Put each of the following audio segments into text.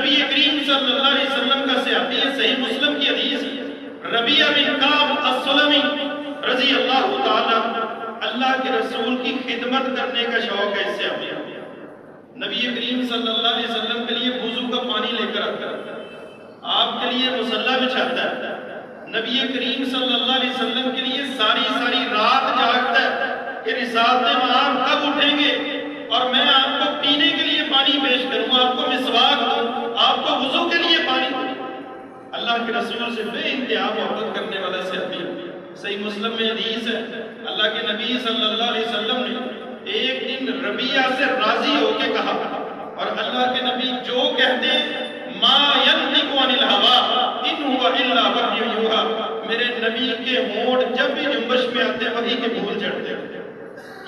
نبی کریم صلی اللہ علیہ وسلم کا صحابی ہے، صحیح مسلم کی حدیث ہے، ربیعہ بن کعب السلمی رضی اللہ تعالیٰ، اللہ کے رسول کی خدمت کرنے کا شوق ہے اس سے ہمیں۔ نبی کریم صلی اللہ علیہ وسلم کے لیے وضو کا پانی لے کر آتا ہے، آپ کے لیے مصلی بچھاتا ہے، نبی کریم صلی اللہ علیہ وسلم کے لیے ساری رات جاگتا ہے کہ رسالت مآب کب اٹھیں گے اور میں آپ کو پینے کے لیے پانی پیش کروں، آپ کو مسواک دوں، آپ کو وضو کے لیے پانی دوں۔ اللہ کے رسول سے بے انتہا محبت کرنے والا صحابی، صحیح مسلم میں حدیث ہے، اللہ کے نبی صلی اللہ علیہ وسلم نے ایک دن ربیعہ سے راضی ہو کے کہا، اور اللہ کے نبی جو کہتے ما ينطق عن الهوى ان هو الا وحی یوحی، میرے نبی کے ہونٹ جب بھی جنبش میں آتے وحی کے بول چڑھتے،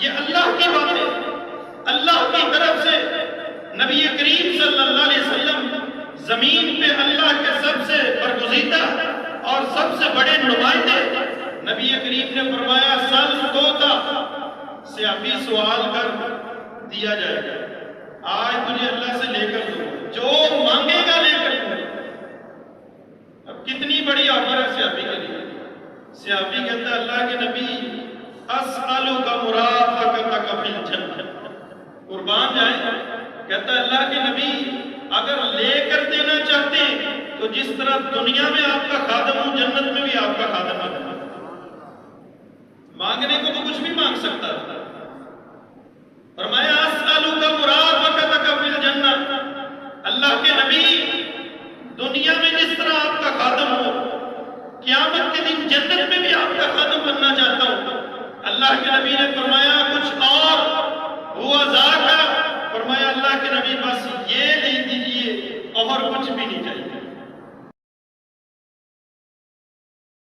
یہ اللہ کی بات ہے، اللہ کی طرف سے۔ نبی کریم صلی اللہ علیہ وسلم زمین پہ اللہ کے سب سے برگزیدہ اور سب سے بڑے نمائندے، نبی کریم نے فرمایا سل توتا، صحابی سوال کر دیا جائے گا، آج تجھے اللہ سے لے کر دوں، جو مانگے گا لے کر دوں۔ اب کتنی بڑی آفر ہے صحابی کے لیے، صحابی کہتا ہے اللہ کے نبی اسألک مرافقتک فی الجنہ، قربان جائیں، کہتا ہے اللہ کے نبی اگر لے کر دینا چاہتے ہیں تو جس طرح دنیا میں آپ کا خادم ہوں جنت میں بھی آپ کا خادم ہے، مانگنے کو تو کچھ بھی مانگ سکتا تھا۔ فرمایا اسألک مرافقتک فی الجنہ، اللہ کے نبی دنیا میں جس طرح آپ کا خادم ہو قیامت کے دن جنت میں بھی آپ کا خادم بننا چاہتا ہوں۔ اللہ کے نبی نے فرمایا کچھ اور، ہوا ذاک، فرمایا اللہ کے نبی بس یہ لے دیجئے اور کچھ بھی نہیں چاہیے۔